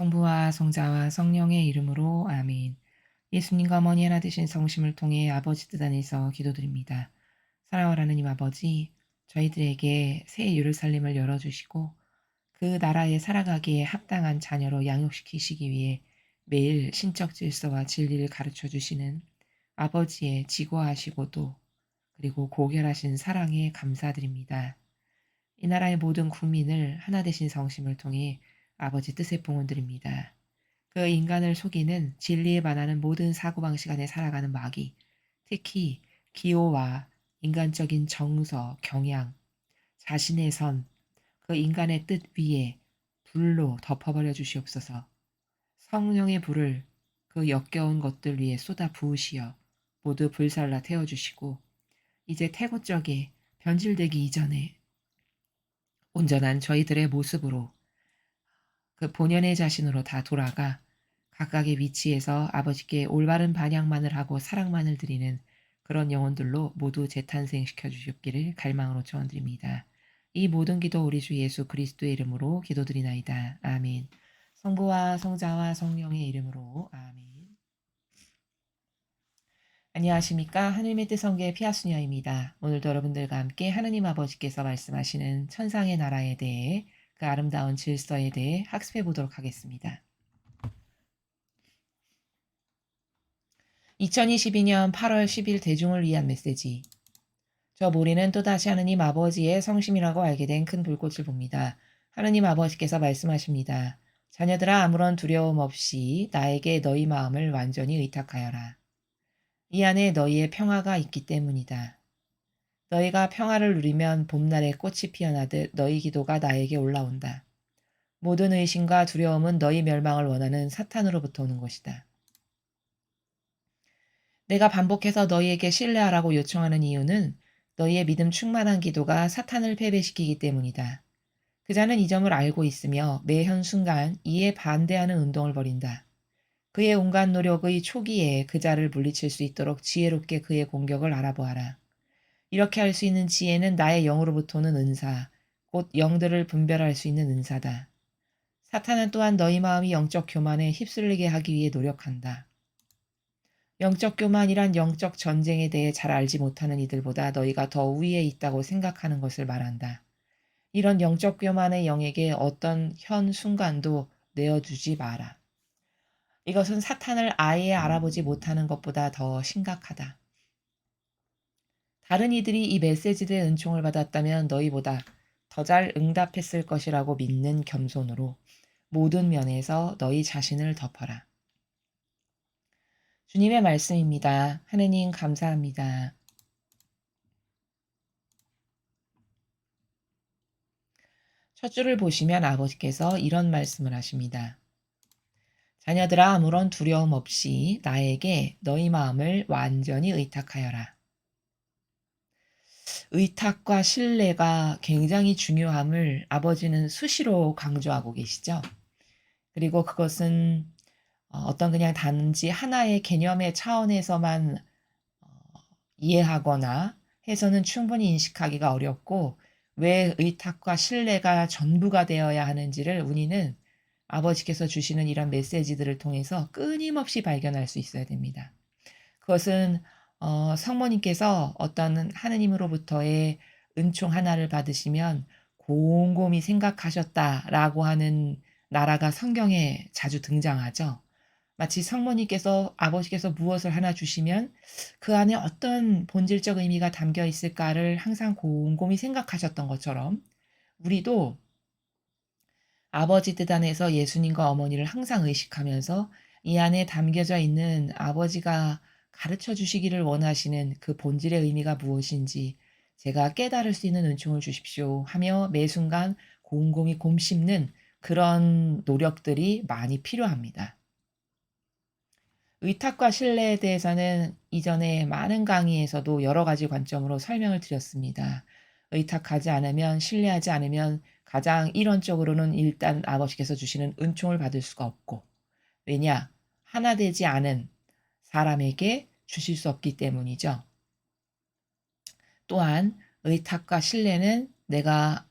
성부와 성자와 성령의 이름으로 아멘. 예수님과 어머니 하나 되신 성심을 통해 아버지 뜻 안에서 기도드립니다. 사랑하는 하나님 아버지, 저희들에게 새 예루살렘을 열어주시고 그 나라에 살아가기에 합당한 자녀로 양육시키시기 위해 매일 신적 질서와 진리를 가르쳐 주시는 아버지의 지고하시고도 그리고 고결하신 사랑에 감사드립니다. 이 나라의 모든 국민을 하나 되신 성심을 통해 아버지 뜻에 봉헌드립니다. 그 인간을 속이는 진리에 반하는 모든 사고방식 안에 살아가는 마귀, 특히 기호와 인간적인 정서, 경향, 자신의 선, 그 인간의 뜻 위에 불로 덮어버려 주시옵소서. 성령의 불을 그 역겨운 것들 위에 쏟아 부으시어 모두 불살라 태워주시고 이제 태고적에 변질되기 이전에 온전한 저희들의 모습으로 그 본연의 자신으로 다 돌아가 각각의 위치에서 아버지께 올바른 반향만을 하고 사랑만을 드리는 그런 영혼들로 모두 재탄생시켜 주시옵기를 갈망으로 축원드립니다. 이 모든 기도 우리 주 예수 그리스도의 이름으로 기도드리나이다. 아멘. 성부와 성자와 성령의 이름으로 아멘. 안녕하십니까. 하늘의 뜻 성교의 피아수녀입니다. 오늘도 여러분들과 함께 하느님 아버지께서 말씀하시는 천상의 나라에 대해 그 아름다운 질서에 대해 학습해 보도록 하겠습니다. 2022년 8월 10일 대중을 위한 메시지. 저 모리는 또다시 하느님 아버지의 성심이라고 알게 된 큰 불꽃을 봅니다. 하느님 아버지께서 말씀하십니다. 자녀들아 아무런 두려움 없이 나에게 너희 마음을 완전히 의탁하여라. 이 안에 너희의 평화가 있기 때문이다. 너희가 평화를 누리면 봄날에 꽃이 피어나듯 너희 기도가 나에게 올라온다. 모든 의심과 두려움은 너희 멸망을 원하는 사탄으로부터 오는 것이다. 내가 반복해서 너희에게 신뢰하라고 요청하는 이유는 너희의 믿음 충만한 기도가 사탄을 패배시키기 때문이다. 그자는 이 점을 알고 있으며 매 현순간 이에 반대하는 운동을 벌인다. 그의 온갖 노력의 초기에 그자를 물리칠 수 있도록 지혜롭게 그의 공격을 알아보아라. 이렇게 할 수 있는 지혜는 나의 영으로부터 오는 은사, 곧 영들을 분별할 수 있는 은사다. 사탄은 또한 너희 마음이 영적 교만에 휩쓸리게 하기 위해 노력한다. 영적 교만이란 영적 전쟁에 대해 잘 알지 못하는 이들보다 너희가 더 우위에 있다고 생각하는 것을 말한다. 이런 영적 교만의 영에게 어떤 현 순간도 내어주지 마라. 이것은 사탄을 아예 알아보지 못하는 것보다 더 심각하다. 다른 이들이 이 메시지의 은총을 받았다면 너희보다 더 잘 응답했을 것이라고 믿는 겸손으로 모든 면에서 너희 자신을 덮어라. 주님의 말씀입니다. 하느님 감사합니다. 첫 줄을 보시면 아버지께서 이런 말씀을 하십니다. 자녀들아 아무런 두려움 없이 나에게 너희 마음을 완전히 의탁하여라. 의탁과 신뢰가 굉장히 중요함을 아버지는 수시로 강조하고 계시죠. 그리고 그것은 어떤 그냥 단지 하나의 개념의 차원에서만 어 이해하거나 해서는 충분히 인식하기가 어렵고 왜 의탁과 신뢰가 전부가 되어야 하는지를 우리는 아버지께서 주시는 이런 메시지들을 통해서 끊임없이 발견할 수 있어야 됩니다. 그것은 성모님께서 어떤 하느님으로부터의 은총 하나를 받으시면 곰곰이 생각하셨다라고 하는 나라가 성경에 자주 등장하죠. 마치 성모님께서 아버지께서 무엇을 하나 주시면 그 안에 어떤 본질적 의미가 담겨 있을까를 항상 곰곰이 생각하셨던 것처럼 우리도 아버지 뜻 안에서 예수님과 어머니를 항상 의식하면서 이 안에 담겨져 있는 아버지가 가르쳐 주시기를 원하시는 그 본질의 의미가 무엇인지 제가 깨달을 수 있는 은총을 주십시오 하며 매 순간 곰곰이 곰씹는 그런 노력들이 많이 필요합니다. 의탁과 신뢰에 대해서는 이전에 많은 강의에서도 여러 가지 관점으로 설명을 드렸습니다. 의탁하지 않으면, 신뢰하지 않으면 가장 이론적으로는 일단 아버지께서 주시는 은총을 받을 수가 없고, 왜냐? 하나 되지 않은 사람에게 주실 수 없기 때문이죠. 또한 의탁과 신뢰는 내가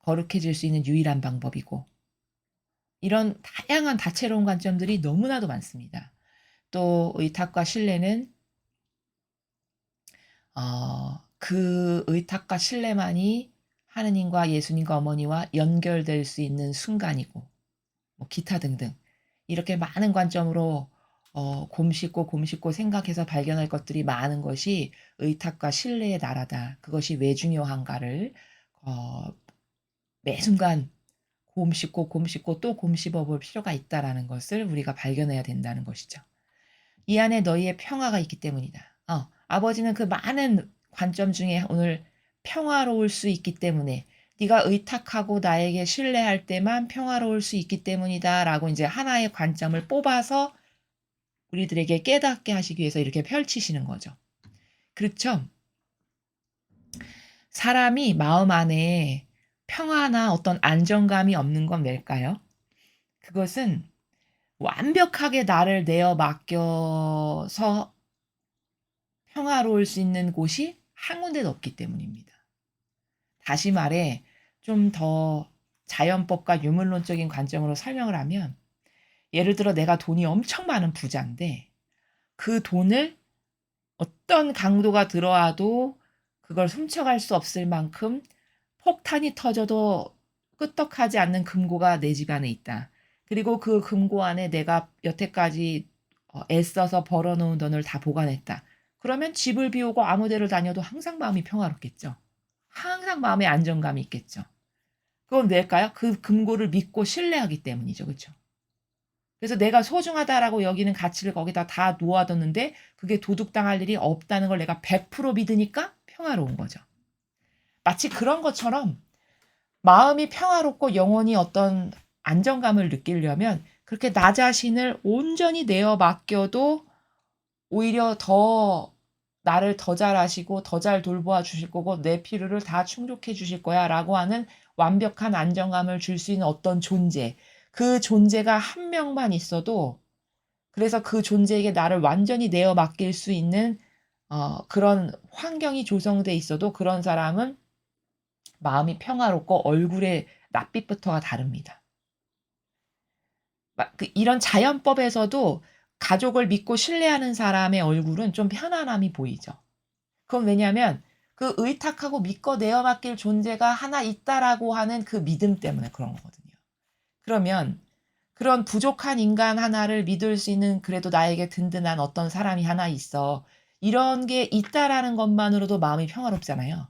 거룩해질 수 있는 유일한 방법이고, 이런 다양한 다채로운 관점들이 너무나도 많습니다. 또 의탁과 신뢰는 그 의탁과 신뢰만이 하느님과 예수님과 어머니와 연결될 수 있는 순간이고 뭐 기타 등등 이렇게 많은 관점으로 곰씹고 곰씹고 생각해서 발견할 것들이 많은 것이 의탁과 신뢰의 나라다. 그것이 왜 중요한가를 어 매 순간 곰씹고 곰씹고 또 곰씹어 볼 필요가 있다라는 것을 우리가 발견해야 된다는 것이죠. 이 안에 너희의 평화가 있기 때문이다. 아버지는 그 많은 관점 중에 오늘 평화로울 수 있기 때문에 네가 의탁하고 나에게 신뢰할 때만 평화로울 수 있기 때문이다라고 이제 하나의 관점을 뽑아서 우리들에게 깨닫게 하시기 위해서 이렇게 펼치시는 거죠. 그렇죠? 사람이 마음 안에 평화나 어떤 안정감이 없는 건 왜일까요? 그것은 완벽하게 나를 내어 맡겨서 평화로울 수 있는 곳이 한 군데도 없기 때문입니다. 다시 말해 좀 더 자연법과 유물론적인 관점으로 설명을 하면 예를 들어 내가 돈이 엄청 많은 부자인데 그 돈을 어떤 강도가 들어와도 그걸 훔쳐갈 수 없을 만큼 폭탄이 터져도 끄떡하지 않는 금고가 내 집 안에 있다. 그리고 그 금고 안에 내가 여태까지 애써서 벌어 놓은 돈을 다 보관했다. 그러면 집을 비우고 아무 데를 다녀도 항상 마음이 평화롭겠죠. 항상 마음에 안정감이 있겠죠. 그건 왜일까요? 그 금고를 믿고 신뢰하기 때문이죠. 그렇죠? 그래서 내가 소중하다라고 여기는 가치를 거기다 다 놓아뒀는데 그게 도둑당할 일이 없다는 걸 내가 100% 믿으니까 평화로운 거죠. 마치 그런 것처럼 마음이 평화롭고 영혼이 어떤 안정감을 느끼려면 그렇게 나 자신을 온전히 내어 맡겨도 오히려 더 나를 더 잘 아시고 더 잘 돌보아 주실 거고 내 필요를 다 충족해 주실 거야라고 하는 완벽한 안정감을 줄 수 있는 어떤 존재. 그 존재가 한 명만 있어도 그래서 그 존재에게 나를 완전히 내어 맡길 수 있는 그런 환경이 조성돼 있어도 그런 사람은 마음이 평화롭고 얼굴의 낯빛부터가 다릅니다. 이런 자연법에서도 가족을 믿고 신뢰하는 사람의 얼굴은 좀 편안함이 보이죠. 그건 왜냐하면 그 의탁하고 믿고 내어 맡길 존재가 하나 있다라고 하는 그 믿음 때문에 그런 거거든요. 그러면 그런 부족한 인간 하나를 믿을 수 있는 그래도 나에게 든든한 어떤 사람이 하나 있어. 이런 게 있다라는 것만으로도 마음이 평화롭잖아요.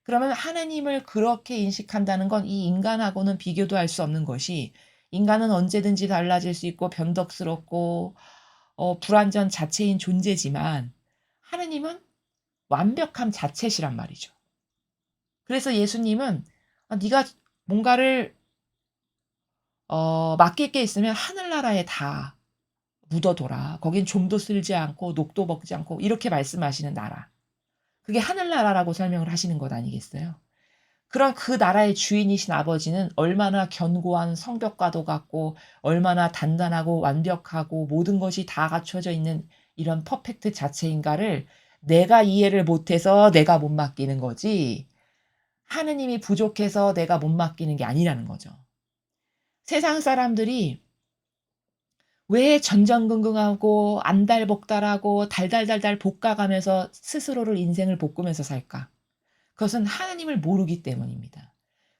그러면 하느님을 그렇게 인식한다는 건 이 인간하고는 비교도 할 수 없는 것이 인간은 언제든지 달라질 수 있고 변덕스럽고 불완전 자체인 존재지만 하느님은 완벽함 자체시란 말이죠. 그래서 예수님은 네가 뭔가를 맡길 게 있으면 하늘나라에 다 묻어둬라. 거긴 좀도 쓸지 않고 녹도 먹지 않고 이렇게 말씀하시는 나라. 그게 하늘나라라고 설명을 하시는 것 아니겠어요? 그런 그 나라의 주인이신 아버지는 얼마나 견고한 성벽과도 같고 얼마나 단단하고 완벽하고 모든 것이 다 갖춰져 있는 이런 퍼펙트 자체인가를 내가 이해를 못해서 내가 못 맡기는 거지 하느님이 부족해서 내가 못 맡기는 게 아니라는 거죠. 세상 사람들이 왜 전전긍긍하고 안달복달하고 달달달달 볶아가면서 스스로를 인생을 볶으면서 살까? 그것은 하나님을 모르기 때문입니다.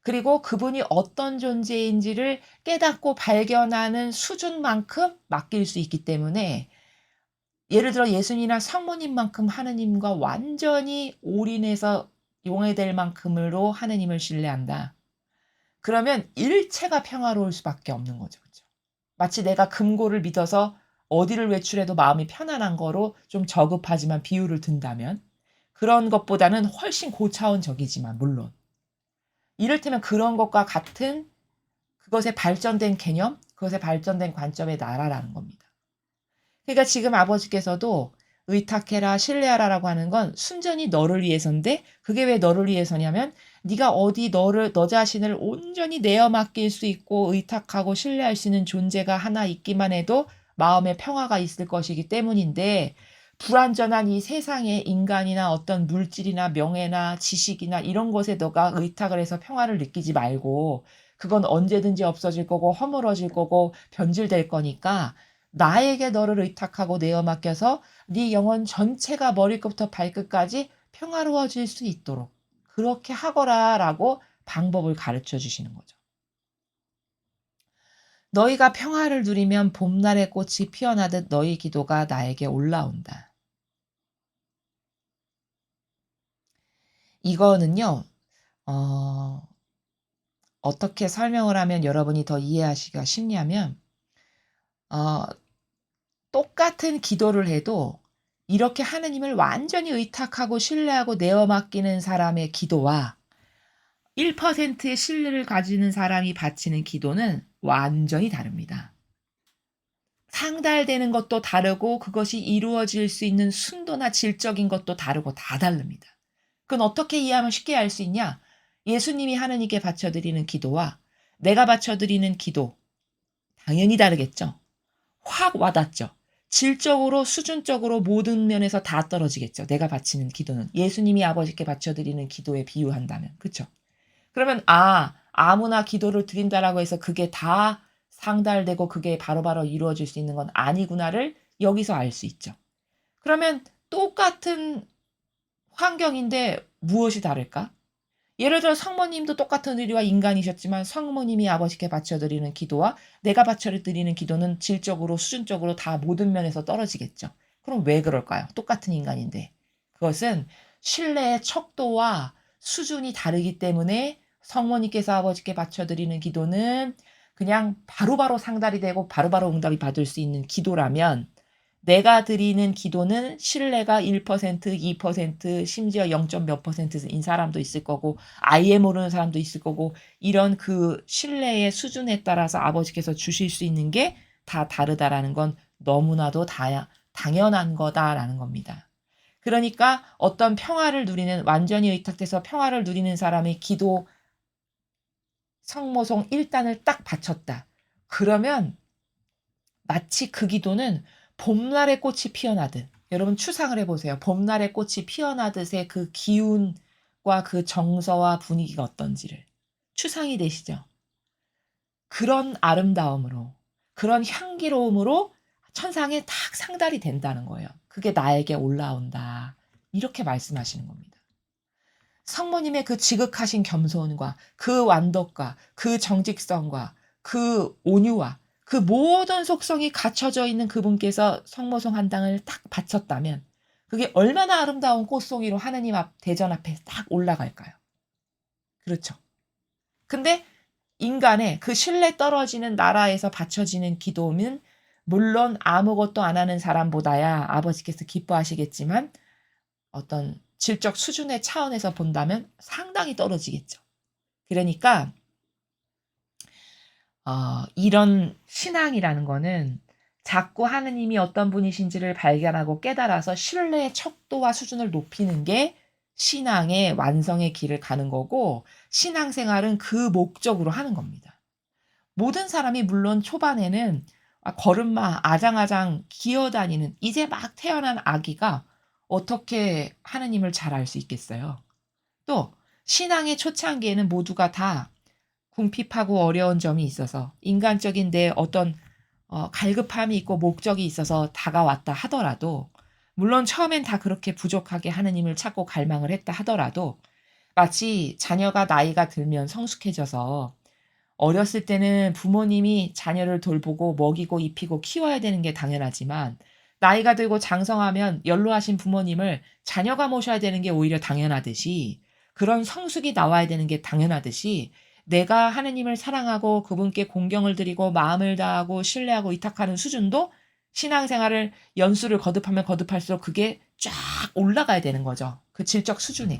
그리고 그분이 어떤 존재인지를 깨닫고 발견하는 수준만큼 맡길 수 있기 때문에 예를 들어 예수님이나 성모님만큼 하느님과 완전히 올인해서 용해될 만큼으로 하느님을 신뢰한다. 그러면 일체가 평화로울 수밖에 없는 거죠. 그죠? 마치 내가 금고를 믿어서 어디를 외출해도 마음이 편안한 거로 좀 저급하지만 비유를 든다면 그런 것보다는 훨씬 고차원적이지만 물론 이를테면 그런 것과 같은 그것의 발전된 개념, 그것의 발전된 관점의 나라라는 겁니다. 그러니까 지금 아버지께서도 의탁해라 신뢰하라라고 하는 건 순전히 너를 위해서인데 그게 왜 너를 위해서냐면 네가 어디 너 자신을 온전히 내어 맡길 수 있고 의탁하고 신뢰할 수 있는 존재가 하나 있기만 해도 마음의 평화가 있을 것이기 때문인데 불완전한 이 세상에 인간이나 어떤 물질이나 명예나 지식이나 이런 것에 너가 의탁을 해서 평화를 느끼지 말고 그건 언제든지 없어질 거고 허물어질 거고 변질될 거니까 나에게 너를 의탁하고 내어 맡겨서 네 영혼 전체가 머리끝부터 발끝까지 평화로워질 수 있도록 그렇게 하거라라고 방법을 가르쳐 주시는 거죠. 너희가 평화를 누리면 봄날의 꽃이 피어나듯 너희 기도가 나에게 올라온다. 이거는요. 어 어떻게 설명을 하면 여러분이 더 이해하시기가 쉽냐면 어 똑같은 기도를 해도 이렇게 하느님을 완전히 의탁하고 신뢰하고 내어 맡기는 사람의 기도와 1%의 신뢰를 가지는 사람이 바치는 기도는 완전히 다릅니다. 상달되는 것도 다르고 그것이 이루어질 수 있는 순도나 질적인 것도 다르고 다 다릅니다. 그건 어떻게 이해하면 쉽게 알 수 있냐? 예수님이 하느님께 바쳐드리는 기도와 내가 바쳐드리는 기도 당연히 다르겠죠. 확 와닿죠. 질적으로 수준적으로 모든 면에서 다 떨어지겠죠. 내가 바치는 기도는 예수님이 아버지께 바쳐드리는 기도에 비유한다면 그렇죠. 그러면 아무나 기도를 드린다라고 해서 그게 다 상달되고 그게 바로바로 이루어질 수 있는 건 아니구나를 여기서 알 수 있죠. 그러면 똑같은 환경인데 무엇이 다를까? 예를 들어 성모님도 똑같은 의리와 인간이셨지만 성모님이 아버지께 바쳐드리는 기도와 내가 바쳐드리는 기도는 질적으로 수준적으로 다 모든 면에서 떨어지겠죠. 그럼 왜 그럴까요? 똑같은 인간인데. 그것은 신뢰의 척도와 수준이 다르기 때문에 성모님께서 아버지께 바쳐드리는 기도는 그냥 바로바로 상달이 되고 바로바로 응답이 받을 수 있는 기도라면 내가 드리는 기도는 신뢰가 1%, 2%, 심지어 0. 몇 %인 사람도 있을 거고 아예 모르는 사람도 있을 거고 이런 그 신뢰의 수준에 따라서 아버지께서 주실 수 있는 게 다 다르다라는 건 너무나도 당연한 거다라는 겁니다. 그러니까 어떤 평화를 누리는 완전히 의탁돼서 평화를 누리는 사람의 기도 성모송 1단을 딱 바쳤다. 그러면 마치 그 기도는 봄날의 꽃이 피어나듯 여러분 추상을 해보세요. 봄날의 꽃이 피어나듯의 그 기운과 그 정서와 분위기가 어떤지를 추상이 되시죠. 그런 아름다움으로 그런 향기로움으로 천상에 딱 상달이 된다는 거예요. 그게 나에게 올라온다. 이렇게 말씀하시는 겁니다. 성모님의 그 지극하신 겸손과 그 완덕과 그 정직성과 그 온유와 그 모든 속성이 갖춰져 있는 그분께서 성모송 한 당을 딱 바쳤다면 그게 얼마나 아름다운 꽃송이로 하느님 앞 대전 앞에 딱 올라갈까요? 그렇죠. 근데 인간의 그 신뢰 떨어지는 나라에서 바쳐지는 기도는 물론 아무것도 안 하는 사람보다야 아버지께서 기뻐하시겠지만 어떤 질적 수준의 차원에서 본다면 상당히 떨어지겠죠. 그러니까 이런 신앙이라는 거는 자꾸 하느님이 어떤 분이신지를 발견하고 깨달아서 신뢰의 척도와 수준을 높이는 게 신앙의 완성의 길을 가는 거고 신앙생활은 그 목적으로 하는 겁니다. 모든 사람이 물론 초반에는 걸음마 아장아장 기어다니는 이제 막 태어난 아기가 어떻게 하느님을 잘 알 수 있겠어요. 또 신앙의 초창기에는 모두가 다 궁핍하고 어려운 점이 있어서 인간적인 내 어떤 갈급함이 있고 목적이 있어서 다가왔다 하더라도 물론 처음엔 다 그렇게 부족하게 하느님을 찾고 갈망을 했다 하더라도 마치 자녀가 나이가 들면 성숙해져서 어렸을 때는 부모님이 자녀를 돌보고 먹이고 입히고 키워야 되는 게 당연하지만 나이가 들고 장성하면 연로하신 부모님을 자녀가 모셔야 되는 게 오히려 당연하듯이 그런 성숙이 나와야 되는 게 당연하듯이 내가 하느님을 사랑하고 그분께 공경을 드리고 마음을 다하고 신뢰하고 위탁하는 수준도 신앙생활을 연수를 거듭하면 거듭할수록 그게 쫙 올라가야 되는 거죠. 그 질적 수준에.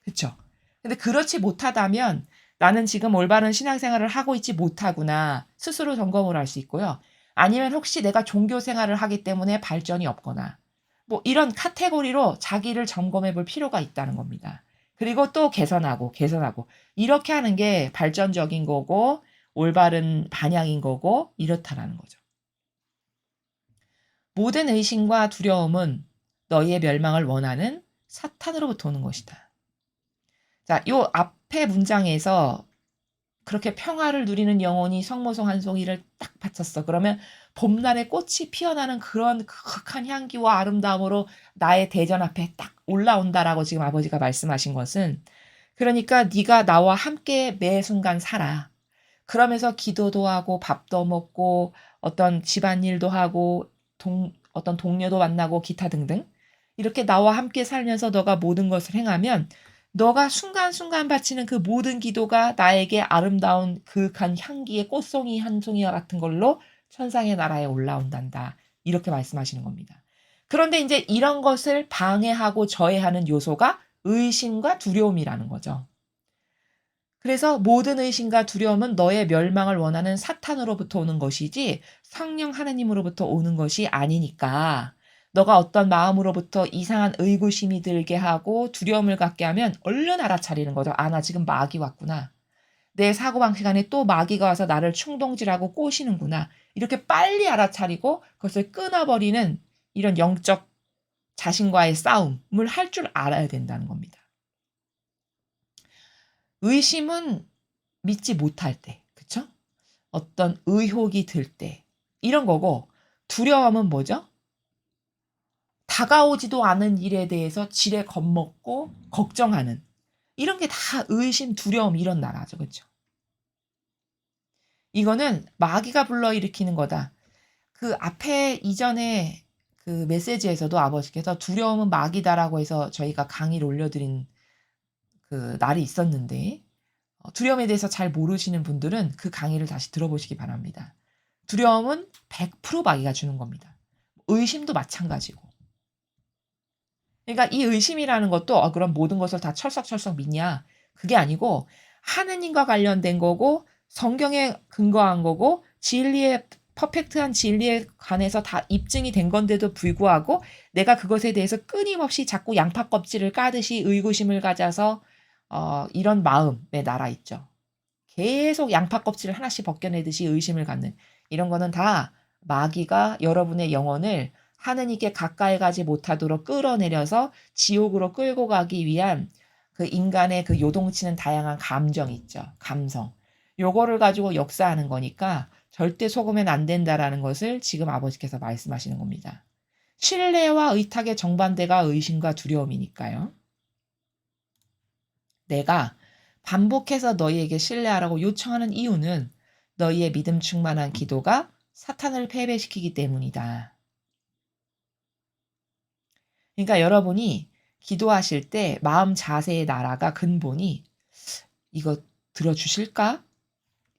그쵸? 근데 그렇지 못하다면 나는 지금 올바른 신앙생활을 하고 있지 못하구나. 스스로 점검을 할 수 있고요. 아니면 혹시 내가 종교 생활을 하기 때문에 발전이 없거나 뭐 이런 카테고리로 자기를 점검해 볼 필요가 있다는 겁니다. 그리고 또 개선하고 이렇게 하는 게 발전적인 거고 올바른 방향인 거고 이렇다라는 거죠. 모든 의심과 두려움은 너희의 멸망을 원하는 사탄으로부터 오는 것이다. 자, 요 앞에 문장에서 그렇게 평화를 누리는 영혼이 성모송 한 송이를 딱 바쳤어. 그러면 봄날에 꽃이 피어나는 그런 극한 향기와 아름다움으로 나의 대전 앞에 딱 올라온다라고 지금 아버지가 말씀하신 것은, 그러니까 네가 나와 함께 매 순간 살아. 그러면서 기도도 하고 밥도 먹고 어떤 집안일도 하고 어떤 동료도 만나고 기타 등등 이렇게 나와 함께 살면서 너가 모든 것을 행하면 너가 순간순간 바치는 그 모든 기도가 나에게 아름다운 그윽한 향기의 꽃송이 한 송이와 같은 걸로 천상의 나라에 올라온단다. 이렇게 말씀하시는 겁니다. 그런데 이제 이런 것을 방해하고 저해하는 요소가 의심과 두려움이라는 거죠. 그래서 모든 의심과 두려움은 너의 멸망을 원하는 사탄으로부터 오는 것이지 성령 하나님으로부터 오는 것이 아니니까, 너가 어떤 마음으로부터 이상한 의구심이 들게 하고 두려움을 갖게 하면 얼른 알아차리는 거죠. 아, 나 지금 마귀 왔구나. 내 사고방식 안에 또 마귀가 와서 나를 충동질하고 꼬시는구나. 이렇게 빨리 알아차리고 그것을 끊어버리는 이런 영적 자신과의 싸움을 할 줄 알아야 된다는 겁니다. 의심은 믿지 못할 때, 그쵸? 어떤 의혹이 들 때, 이런 거고, 두려움은 뭐죠? 다가오지도 않은 일에 대해서 지레 겁먹고 걱정하는, 이런 게 다 의심, 두려움 이런 나라죠. 그쵸? 이거는 마귀가 불러일으키는 거다. 그 앞에 이전에 그 메시지에서도 아버지께서 두려움은 마귀다라고 해서 저희가 강의를 올려드린 그 날이 있었는데, 두려움에 대해서 잘 모르시는 분들은 그 강의를 다시 들어보시기 바랍니다. 두려움은 100% 마귀가 주는 겁니다. 의심도 마찬가지고. 그러니까 이 의심이라는 것도 그럼 모든 것을 다 철썩철썩 믿냐? 그게 아니고 하느님과 관련된 거고 성경에 근거한 거고 진리의 퍼펙트한 진리에 관해서 다 입증이 된 건데도 불구하고 내가 그것에 대해서 끊임없이 자꾸 양파 껍질을 까듯이 의구심을 가져서 이런 마음에 날아 있죠. 계속 양파 껍질을 하나씩 벗겨내듯이 의심을 갖는 이런 거는 다 마귀가 여러분의 영혼을 하느님께 가까이 가지 못하도록 끌어내려서 지옥으로 끌고 가기 위한 그 인간의 그 요동치는 다양한 감정 있죠. 감성. 요거를 가지고 역사하는 거니까 절대 속으면 안 된다라는 것을 지금 아버지께서 말씀하시는 겁니다. 신뢰와 의탁의 정반대가 의심과 두려움이니까요. 내가 반복해서 너희에게 신뢰하라고 요청하는 이유는 너희의 믿음 충만한 기도가 사탄을 패배시키기 때문이다. 그러니까 여러분이 기도하실 때 마음 자세의 나라가 근본이 이거 들어주실까?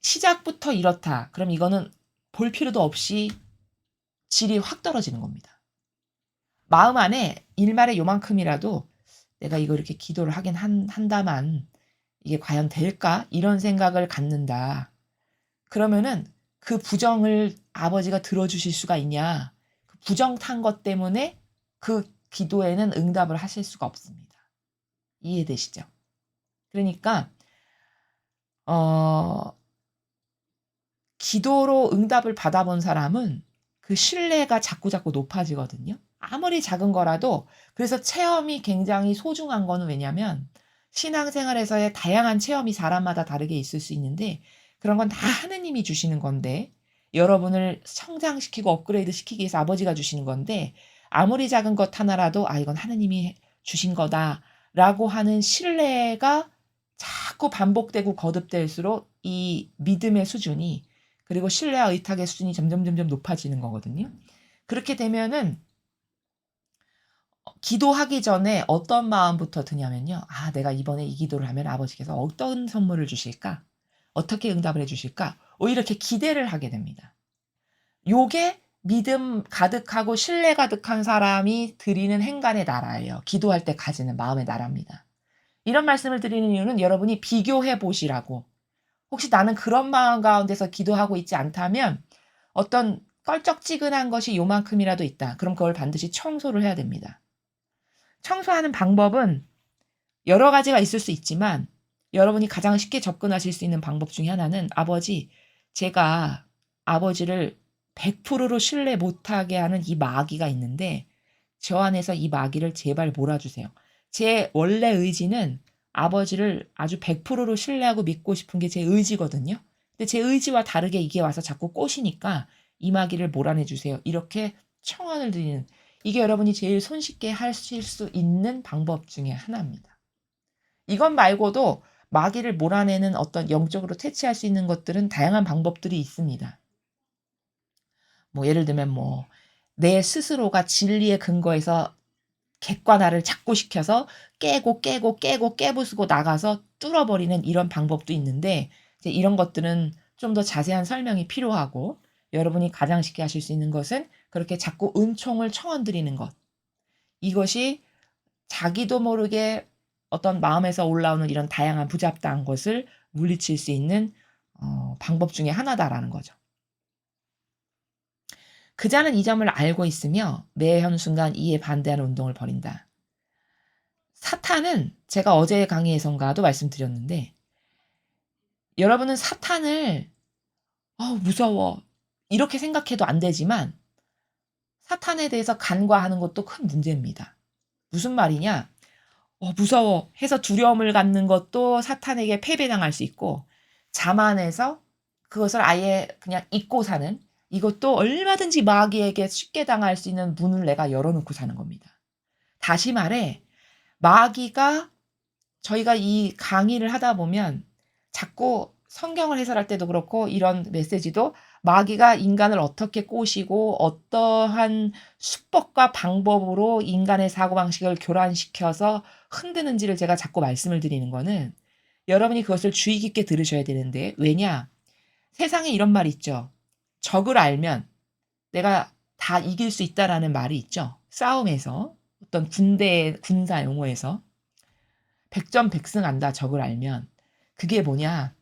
시작부터 이렇다. 그럼 이거는 볼 필요도 없이 질이 확 떨어지는 겁니다. 마음 안에 일말의 요만큼이라도 내가 이거 이렇게 기도를 하긴 한다만 이게 과연 될까? 이런 생각을 갖는다. 그러면은 그 부정을 아버지가 들어주실 수가 있냐? 그 부정 탄 것 때문에 그 기도에는 응답을 하실 수가 없습니다. 이해되시죠? 그러니까 기도로 응답을 받아본 사람은 그 신뢰가 자꾸자꾸 높아지거든요. 아무리 작은 거라도. 그래서 체험이 굉장히 소중한 거는 왜냐면 신앙생활에서의 다양한 체험이 사람마다 다르게 있을 수 있는데 그런 건 다 하느님이 주시는 건데 여러분을 성장시키고 업그레이드 시키기 위해서 아버지가 주시는 건데 아무리 작은 것 하나라도 이건 하느님이 주신 거다라고 하는 신뢰가 자꾸 반복되고 거듭될수록 이 믿음의 수준이 그리고 신뢰와 의탁의 수준이 점점 높아지는 거거든요. 그렇게 되면은 기도하기 전에 어떤 마음부터 드냐면요. 내가 이번에 이 기도를 하면 아버지께서 어떤 선물을 주실까? 어떻게 응답을 해주실까? 이렇게 기대를 하게 됩니다. 요게 믿음 가득하고 신뢰 가득한 사람이 드리는 행간의 나라예요. 기도할 때 가지는 마음의 나라입니다. 이런 말씀을 드리는 이유는 여러분이 비교해 보시라고. 혹시 나는 그런 마음 가운데서 기도하고 있지 않다면 어떤 껄쩍지근한 것이 요만큼이라도 있다. 그럼 그걸 반드시 청소를 해야 됩니다. 청소하는 방법은 여러 가지가 있을 수 있지만 여러분이 가장 쉽게 접근하실 수 있는 방법 중에 하나는 아버지, 제가 아버지를 100%로 신뢰 못하게 하는 이 마귀가 있는데 저 안에서 이 마귀를 제발 몰아주세요. 제 원래 의지는 아버지를 아주 100%로 신뢰하고 믿고 싶은 게 제 의지거든요. 근데 제 의지와 다르게 이게 와서 자꾸 꼬시니까 이마기를 몰아내 주세요. 이렇게 청원을 드리는, 이게 여러분이 제일 손쉽게 하실 수 있는 방법 중에 하나입니다. 이것 말고도 마귀를 몰아내는 어떤 영적으로 퇴치할 수 있는 것들은 다양한 방법들이 있습니다. 뭐 예를 들면 뭐 내 스스로가 진리의 근거에서 객관화를 자꾸 시켜서 깨부수고 나가서 뚫어버리는 이런 방법도 있는데, 이제 이런 것들은 좀 더 자세한 설명이 필요하고, 여러분이 가장 쉽게 하실 수 있는 것은 그렇게 자꾸 은총을 청원드리는 것. 이것이 자기도 모르게 어떤 마음에서 올라오는 이런 다양한 부잡다한 것을 물리칠 수 있는 방법 중에 하나다라는 거죠. 그자는 이 점을 알고 있으며 매 현 순간 이에 반대하는 운동을 벌인다. 사탄은 제가 어제 강의에선가도 말씀드렸는데, 여러분은 사탄을 무서워 이렇게 생각해도 안 되지만 사탄에 대해서 간과하는 것도 큰 문제입니다. 무슨 말이냐? 무서워 해서 두려움을 갖는 것도 사탄에게 패배당할 수 있고, 자만해서 그것을 아예 그냥 잊고 사는, 이것도 얼마든지 마귀에게 쉽게 당할 수 있는 문을 내가 열어놓고 사는 겁니다. 다시 말해, 마귀가, 저희가 이 강의를 하다 보면 자꾸 성경을 해설할 때도 그렇고 이런 메시지도 마귀가 인간을 어떻게 꼬시고 어떠한 수법과 방법으로 인간의 사고방식을 교란시켜서 흔드는지를 제가 자꾸 말씀을 드리는 거는, 여러분이 그것을 주의 깊게 들으셔야 되는데, 왜냐? 세상에 이런 말이 있죠. 적을 알면 내가 다 이길 수 있다라는 말이 있죠. 싸움에서, 어떤 군사 용어에서 백전백승한다, 적을 알면. 그게 뭐냐?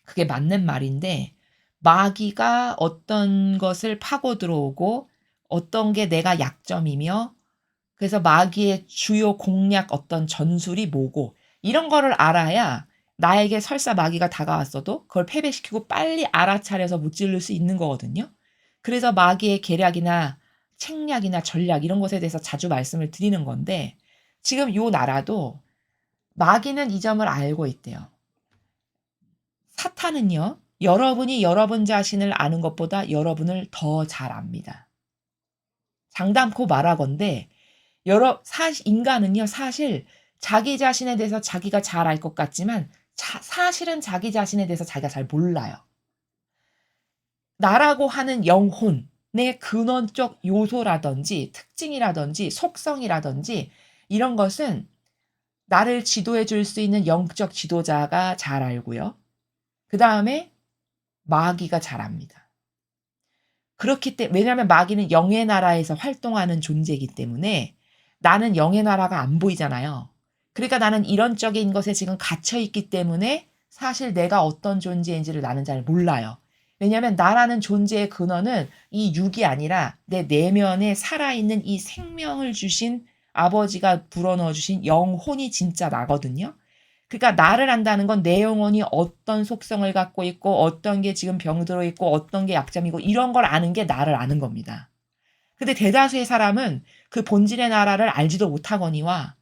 그게 맞는 말인데, 마귀가 어떤 것을 파고 들어오고 어떤 게 내가 약점이며, 그래서 마귀의 주요 공략 어떤 전술이 뭐고, 이런 거를 알아야 나에게 설사 마귀가 다가왔어도 그걸 패배시키고 빨리 알아차려서 무찌를 수 있는 거거든요. 그래서 마귀의 계략이나 책략이나 전략 이런 것에 대해서 자주 말씀을 드리는 건데, 지금 요 나라도 마귀는 이 점을 알고 있대요. 사탄은요, 여러분이 여러분 자신을 아는 것보다 여러분을 더 잘 압니다. 장담코 말하건대, 인간은요, 사실 자기 자신에 대해서 자기가 잘 알 것 같지만, 사실은 자기 자신에 대해서 자기가 잘 몰라요. 나라고 하는 영혼의 근원적 요소라든지 특징이라든지 속성이라든지 이런 것은 나를 지도해 줄 수 있는 영적 지도자가 잘 알고요. 그 다음에 마귀가 잘 압니다. 그렇기 때문에, 왜냐하면 마귀는 영의 나라에서 활동하는 존재이기 때문에 나는 영의 나라가 안 보이잖아요. 그러니까 나는 이런 쪽인 것에 지금 갇혀 있기 때문에 사실 내가 어떤 존재인지를 나는 잘 몰라요. 왜냐하면 나라는 존재의 근원은 이 육이 아니라 내 내면에 살아있는 이 생명을 주신 아버지가 불어넣어 주신 영혼이 진짜 나거든요. 그러니까 나를 안다는 건 내 영혼이 어떤 속성을 갖고 있고 어떤 게 지금 병들어 있고 어떤 게 약점이고 이런 걸 아는 게 나를 아는 겁니다. 근데 대다수의 사람은 그 본질의 나라를 알지도 못하거니와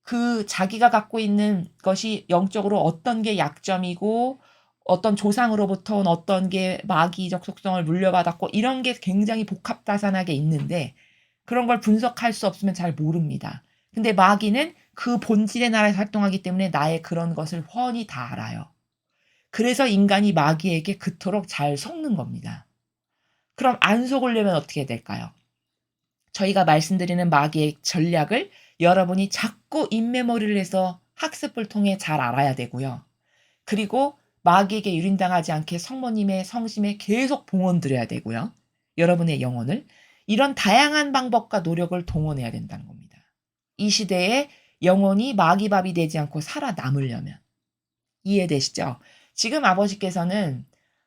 그 자기가 갖고 있는 것이 영적으로 어떤 게 약점이고 어떤 조상으로부터 온 어떤 게 마귀적 속성을 물려받았고 이런 게 굉장히 복합다산하게 있는데, 그런 걸 분석할 수 없으면 잘 모릅니다. 근데 마귀는 그 본질의 나라에서 활동하기 때문에 나의 그런 것을 훤히 다 알아요. 그래서 인간이 마귀에게 그토록 잘 속는 겁니다. 그럼 안 속으려면 어떻게 될까요? 저희가 말씀드리는 마귀의 전략을 여러분이 자꾸 인메모리를 해서 학습을 통해 잘 알아야 되고요. 그리고 마귀에게 유린당하지 않게 성모님의 성심에 계속 봉헌드려야 되고요. 여러분의 영혼을. 이런 다양한 방법과 노력을 동원해야 된다는 겁니다. 이 시대에 영혼이 마귀밥이 되지 않고 살아남으려면. 이해되시죠? 지금 아버지께서는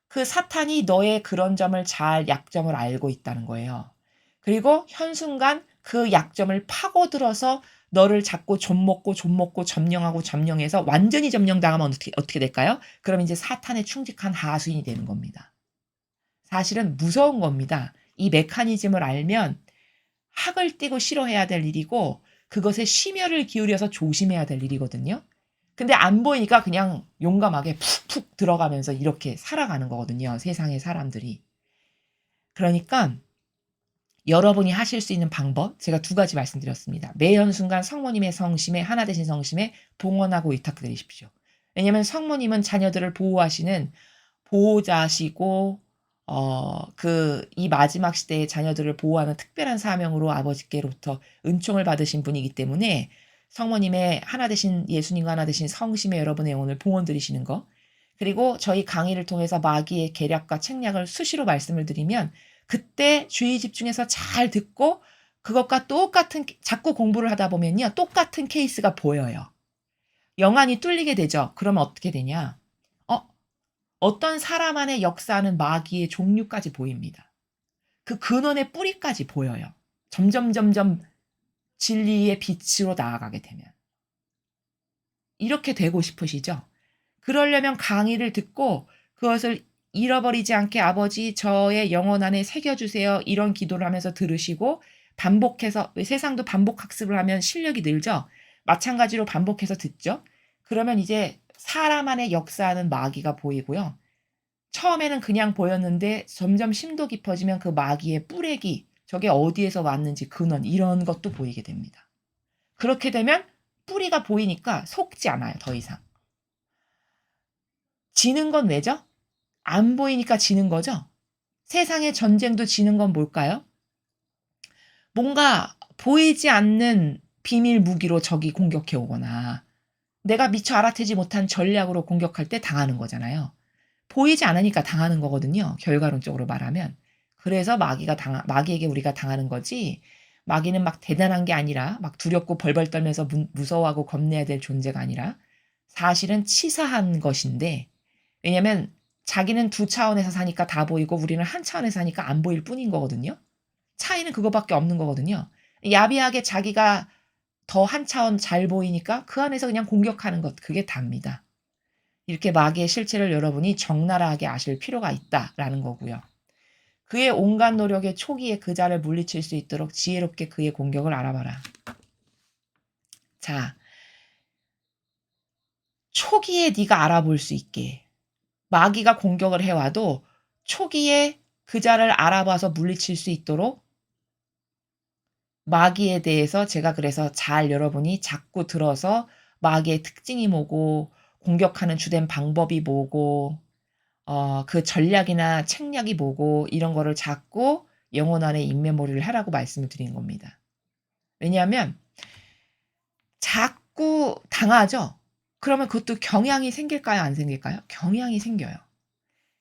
그 사탄이 너의 그런 점을 잘 약점을 알고 있다는 거예요. 그리고 현순간 그 약점을 파고들어서 너를 자꾸 좀먹고 점령하고 점령해서 완전히 점령당하면 어떻게 될까요? 그럼 이제 사탄에 충직한 하수인이 되는 겁니다. 사실은 무서운 겁니다. 이 메커니즘을 알면 학을 띄고 싫어해야 될 일이고, 그것에 심혈을 기울여서 조심해야 될 일이거든요. 근데 안 보이니까 그냥 용감하게 푹푹 들어가면서 이렇게 살아가는 거거든요, 세상의 사람들이. 그러니까 여러분이 하실 수 있는 방법 제가 두 가지 말씀드렸습니다. 매 현순간 성모님의 성심에 하나 되신 성심에 봉헌하고 의탁드리십시오. 왜냐하면 성모님은 자녀들을 보호하시는 보호자시고 이 마지막 시대에 자녀들을 보호하는 특별한 사명으로 아버지께로부터 은총을 받으신 분이기 때문에 성모님의 하나 되신 예수님과 하나 되신 성심에 여러분의 영혼을 봉헌드리시는 거, 그리고 저희 강의를 통해서 마귀의 계략과 책략을 수시로 말씀을 드리면 그때 주의 집중해서 잘 듣고 그것과 똑같은 자꾸 공부를 하다 보면요. 똑같은 케이스가 보여요. 영안이 뚫리게 되죠. 그러면 어떻게 되냐? 어떤 사람 안에 역사하는 마귀의 종류까지 보입니다. 그 근원의 뿌리까지 보여요. 점점 진리의 빛으로 나아가게 되면. 이렇게 되고 싶으시죠? 그러려면 강의를 듣고 그것을 잃어버리지 않게 아버지 저의 영혼 안에 새겨주세요. 이런 기도를 하면서 들으시고 반복해서 세상도 반복 학습을 하면 실력이 늘죠. 마찬가지로 반복해서 듣죠. 그러면 이제 사람 안에 역사하는 마귀가 보이고요. 처음에는 그냥 보였는데 점점 심도 깊어지면 그 마귀의 뿌레기, 저게 어디에서 왔는지 근원 이런 것도 보이게 됩니다. 그렇게 되면 뿌리가 보이니까 속지 않아요. 더 이상. 지는 건 왜죠? 안 보이니까 지는 거죠? 세상의 전쟁도 지는 건 뭘까요? 뭔가 보이지 않는 비밀 무기로 적이 공격해 오거나 내가 미처 알아채지 못한 전략으로 공격할 때 당하는 거잖아요. 보이지 않으니까 당하는 거거든요. 결과론적으로 말하면. 그래서 마귀에게 우리가 당하는 거지. 마귀는 막 대단한 게 아니라 막 두렵고 벌벌 떨면서 무서워하고 겁내야 될 존재가 아니라 사실은 치사한 것인데, 왜냐면 자기는 두 차원에서 사니까 다 보이고 우리는 한 차원에서 사니까 안 보일 뿐인 거거든요. 차이는 그거밖에 없는 거거든요. 야비하게 자기가 더 한 차원 잘 보이니까 그 안에서 그냥 공격하는 것, 그게 답니다. 이렇게 마귀의 실체를 여러분이 적나라하게 아실 필요가 있다라는 거고요. 그의 온갖 노력의 초기에 그 자를 물리칠 수 있도록 지혜롭게 그의 공격을 알아봐라. 자, 초기에 네가 알아볼 수 있게 마귀가 공격을 해와도 초기에 그 자를 알아봐서 물리칠 수 있도록 마귀에 대해서 제가 그래서 잘 여러분이 자꾸 들어서 마귀의 특징이 뭐고 공격하는 주된 방법이 뭐고 그 전략이나 책략이 뭐고 이런 거를 자꾸 영혼 안에 인메모리를 하라고 말씀을 드린 겁니다. 왜냐하면 자꾸 당하죠. 그러면 그것도 경향이 생길까요? 안 생길까요? 경향이 생겨요.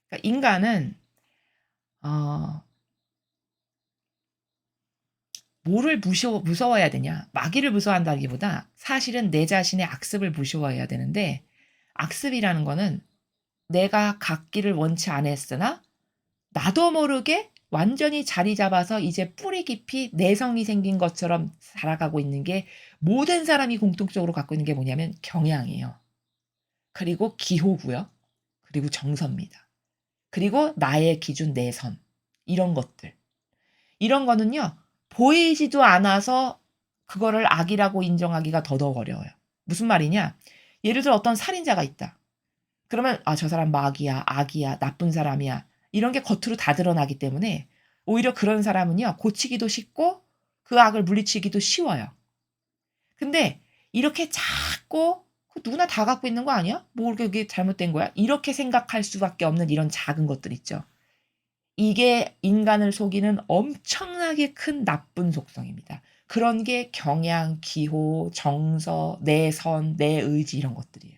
그러니까 인간은 뭐를 무서워해야 되냐? 마귀를 무서워한다기보다 사실은 내 자신의 악습을 무서워해야 되는데 악습이라는 거는 내가 갖기를 원치 않았으나 나도 모르게 완전히 자리 잡아서 이제 뿌리 깊이 내성이 생긴 것처럼 살아가고 있는 게 모든 사람이 공통적으로 갖고 있는 게 뭐냐면 경향이에요. 그리고 기호고요. 그리고 정서입니다. 그리고 나의 기준 내선 이런 것들. 이런 거는요. 보이지도 않아서 그거를 악이라고 인정하기가 더더욱 어려워요. 무슨 말이냐? 예를 들어 어떤 살인자가 있다. 그러면 저 사람 마귀야, 악이야, 나쁜 사람이야. 이런 게 겉으로 다 드러나기 때문에 오히려 그런 사람은요. 고치기도 쉽고 그 악을 물리치기도 쉬워요. 근데 이렇게 자꾸 누구나 다 갖고 있는 거 아니야? 뭐 그게 잘못된 거야? 이렇게 생각할 수밖에 없는 이런 작은 것들 있죠. 이게 인간을 속이는 엄청나게 큰 나쁜 속성입니다. 그런 게 경향, 기호, 정서, 내선, 내 의지 이런 것들이에요.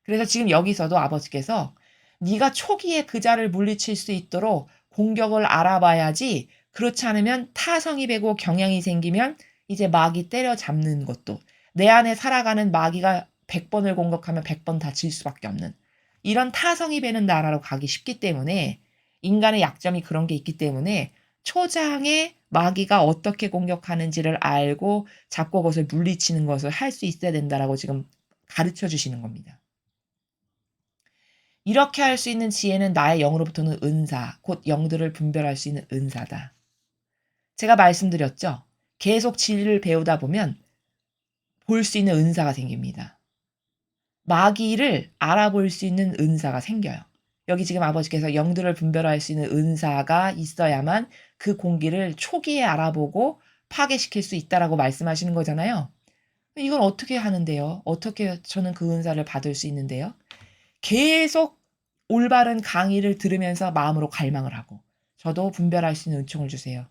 그래서 지금 여기서도 아버지께서 네가 초기에 그 자를 물리칠 수 있도록 공격을 알아봐야지, 그렇지 않으면 타성이 배고 경향이 생기면 이제 마귀 때려잡는 것도, 내 안에 살아가는 마귀가 100번을 공격하면 100번 다 질 수밖에 없는 이런 타성이 배는 나라로 가기 쉽기 때문에, 인간의 약점이 그런 게 있기 때문에 초장에 마귀가 어떻게 공격하는지를 알고 잡고 그것을 물리치는 것을 할 수 있어야 된다라고 지금 가르쳐 주시는 겁니다. 이렇게 할 수 있는 지혜는 나의 영으로부터는 은사, 곧 영들을 분별할 수 있는 은사다. 제가 말씀드렸죠. 계속 진리를 배우다 보면 볼 수 있는 은사가 생깁니다. 마귀를 알아볼 수 있는 은사가 생겨요. 여기 지금 아버지께서 영들을 분별할 수 있는 은사가 있어야만 그 공기를 초기에 알아보고 파괴시킬 수 있다라고 말씀하시는 거잖아요. 이건 어떻게 하는데요? 어떻게 저는 그 은사를 받을 수 있는데요? 계속 올바른 강의를 들으면서 마음으로 갈망을 하고 저도 분별할 수 있는 은총을 주세요.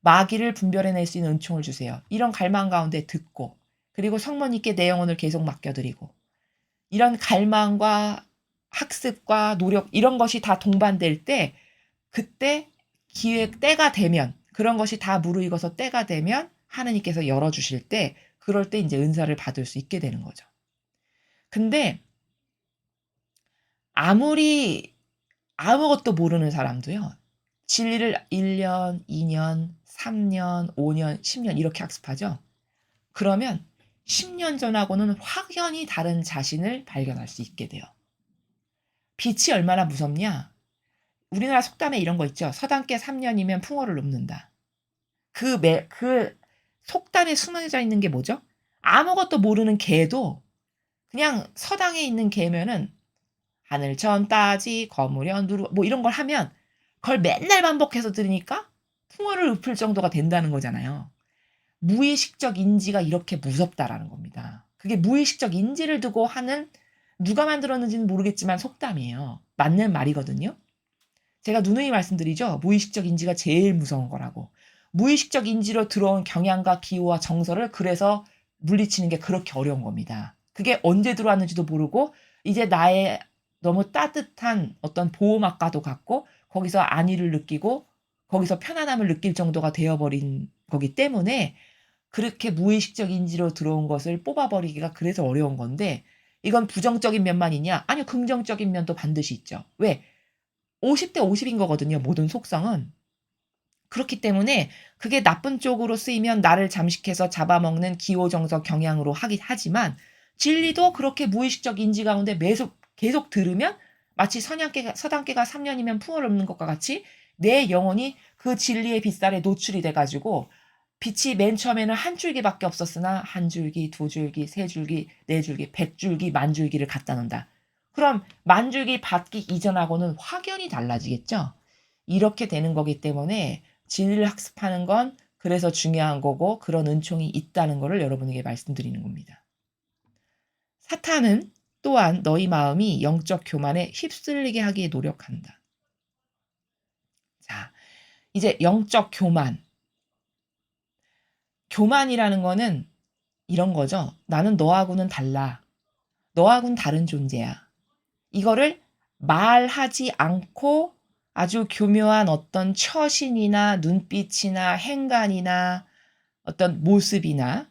마귀를 분별해낼 수 있는 은총을 주세요. 이런 갈망 가운데 듣고 그리고 성모님께 내 영혼을 계속 맡겨드리고 이런 갈망과 학습과 노력 이런 것이 다 동반될 때 그때 때가 되면 그런 것이 다 무르익어서 때가 되면 하느님께서 열어주실 때 그럴 때 이제 은사를 받을 수 있게 되는 거죠. 근데 아무리 아무것도 모르는 사람도요. 진리를 1년, 2년, 3년, 5년, 10년 이렇게 학습하죠. 그러면 10년 전하고는 확연히 다른 자신을 발견할 수 있게 돼요. 빛이 얼마나 무섭냐? 우리나라 속담에 이런 거 있죠. 서당계 3년이면 풍어를 눕는다. 그 속담에 숨어져 있는 게 뭐죠? 아무것도 모르는 개도 그냥 서당에 있는 개면은 하늘천 따지 거무련 누르 뭐 이런 걸 하면 그걸 맨날 반복해서 들으니까 풍어를 읊을 정도가 된다는 거잖아요. 무의식적 인지가 이렇게 무섭다라는 겁니다. 그게 무의식적 인지를 두고 하는 누가 만들었는지는 모르겠지만 속담이에요. 맞는 말이거든요. 제가 누누이 말씀드리죠. 무의식적 인지가 제일 무서운 거라고. 무의식적 인지로 들어온 경향과 기호와 정서를 그래서 물리치는 게 그렇게 어려운 겁니다. 그게 언제 들어왔는지도 모르고 이제 나의 너무 따뜻한 어떤 보호막과도 같고 거기서 안위를 느끼고 거기서 편안함을 느낄 정도가 되어버린 거기 때문에 그렇게 무의식적 인지로 들어온 것을 뽑아버리기가 그래서 어려운 건데 이건 부정적인 면만 있냐? 아니요. 긍정적인 면도 반드시 있죠. 왜? 50대 50인 거거든요. 모든 속성은. 그렇기 때문에 그게 나쁜 쪽으로 쓰이면 나를 잠식해서 잡아먹는 기호정서 경향으로 하긴 하지만 진리도 그렇게 무의식적 인지 가운데 계속 들으면 마치 서당계가 3년이면 풍을 읊는 것과 같이 내 영혼이 그 진리의 빗살에 노출이 돼가지고 빛이 맨 처음에는 한 줄기밖에 없었으나 한 줄기, 두 줄기, 세 줄기, 네 줄기, 100줄기, 만 줄기를 갖다 놓는다. 그럼 만 줄기 받기 이전하고는 확연히 달라지겠죠? 이렇게 되는 거기 때문에 진리를 학습하는 건 그래서 중요한 거고 그런 은총이 있다는 것을 여러분에게 말씀드리는 겁니다. 사탄은 또한 너희 마음이 영적 교만에 휩쓸리게 하기에 노력한다. 자, 이제 영적 교만. 교만이라는 거는 이런 거죠. 나는 너하고는 달라. 너하고는 다른 존재야. 이거를 말하지 않고 아주 교묘한 어떤 처신이나 눈빛이나 행간이나 어떤 모습이나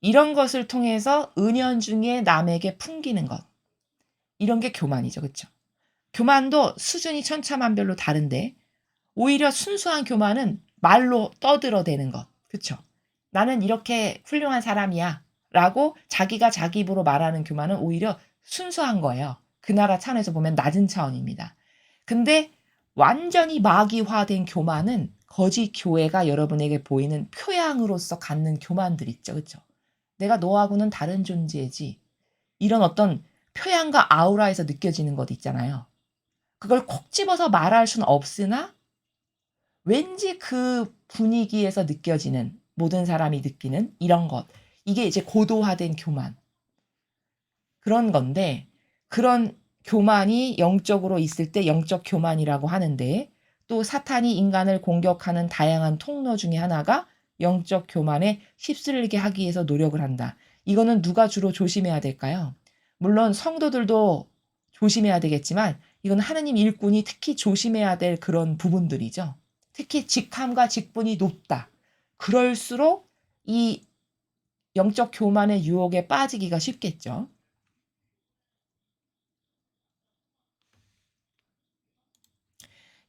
이런 것을 통해서 은연중에 남에게 풍기는 것. 이런 게 교만이죠. 그쵸? 교만도 수준이 천차만별로 다른데 오히려 순수한 교만은 말로 떠들어대는 것. 그쵸? 나는 이렇게 훌륭한 사람이야. 라고 자기가 자기 입으로 말하는 교만은 오히려 순수한 거예요. 그 나라 차원에서 보면 낮은 차원입니다. 근데 완전히 마귀화된 교만은 거짓 교회가 여러분에게 보이는 표양으로서 갖는 교만들 있죠. 그쵸? 내가 너하고는 다른 존재지. 이런 어떤 표양과 아우라에서 느껴지는 것 있잖아요. 그걸 콕 집어서 말할 수는 없으나 왠지 그 분위기에서 느껴지는 모든 사람이 느끼는 이런 것. 이게 이제 고도화된 교만. 그런 건데 그런 교만이 영적으로 있을 때 영적 교만이라고 하는데 또 사탄이 인간을 공격하는 다양한 통로 중에 하나가 영적 교만에 휩쓸리게 하기 위해서 노력을 한다. 이거는 누가 주로 조심해야 될까요? 물론 성도들도 조심해야 되겠지만 이건 하느님 일꾼이 특히 조심해야 될 그런 부분들이죠. 특히 직함과 직분이 높다. 그럴수록 이 영적 교만의 유혹에 빠지기가 쉽겠죠.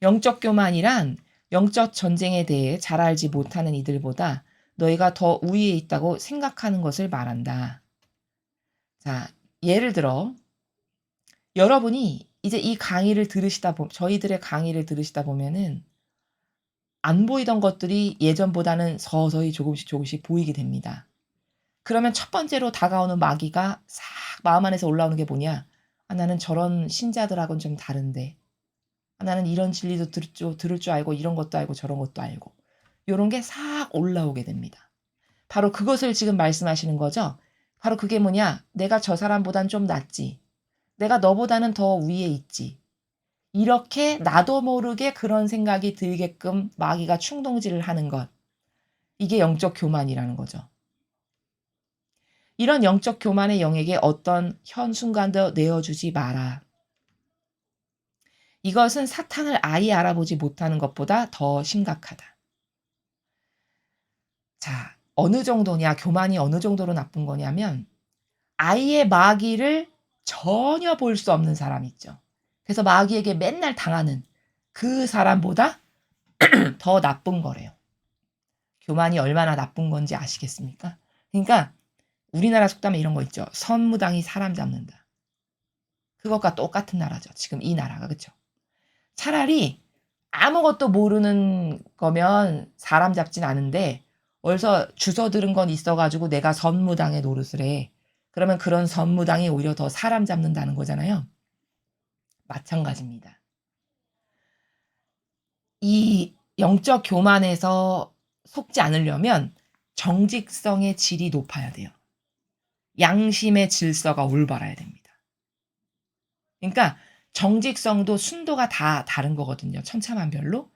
영적 교만이란 영적 전쟁에 대해 잘 알지 못하는 이들보다 너희가 더 우위에 있다고 생각하는 것을 말한다. 자, 예를 들어 여러분이 이제 이 강의를 들으시다 저희들의 강의를 들으시다 보면은 안 보이던 것들이 예전보다는 서서히 조금씩 조금씩 보이게 됩니다. 그러면 첫 번째로 다가오는 마귀가 싹 마음 안에서 올라오는 게 뭐냐? '아 나는 저런 신자들하고는 좀 다른데. 아 나는 이런 진리도 들을 줄 알고 이런 것도 알고 저런 것도 알고.' 요런 게 싹 올라오게 됩니다. 바로 그것을 지금 말씀하시는 거죠. 바로 그게 뭐냐? '내가 저 사람보단 좀 낫지. 내가 너보다는 더 위에 있지.' 이렇게 나도 모르게 그런 생각이 들게끔 마귀가 충동질을 하는 것. 이게 영적 교만이라는 거죠. 이런 영적 교만의 영에게 어떤 현순간도 내어주지 마라. 이것은 사탄을 아예 알아보지 못하는 것보다 더 심각하다. 자, 어느 정도냐, 교만이 어느 정도로 나쁜 거냐면 아예 마귀를 전혀 볼 수 없는 사람 있죠. 그래서 마귀에게 맨날 당하는 그 사람보다 더 나쁜 거래요. 교만이 얼마나 나쁜 건지 아시겠습니까? 그러니까 우리나라 속담에 이런 거 있죠. 선무당이 사람 잡는다. 그것과 똑같은 나라죠. 지금 이 나라가. 그쵸? 차라리 아무것도 모르는 거면 사람 잡진 않은데 어디서 주워 들은 건 있어 가지고 내가 선무당의 노릇을 해. 그러면 그런 선무당이 오히려 더 사람 잡는다는 거잖아요. 마찬가지입니다. 이 영적 교만에서 속지 않으려면 정직성의 질이 높아야 돼요. 양심의 질서가 올바라야 됩니다. 그러니까 정직성도 순도가 다 다른 거거든요, 천차만별로.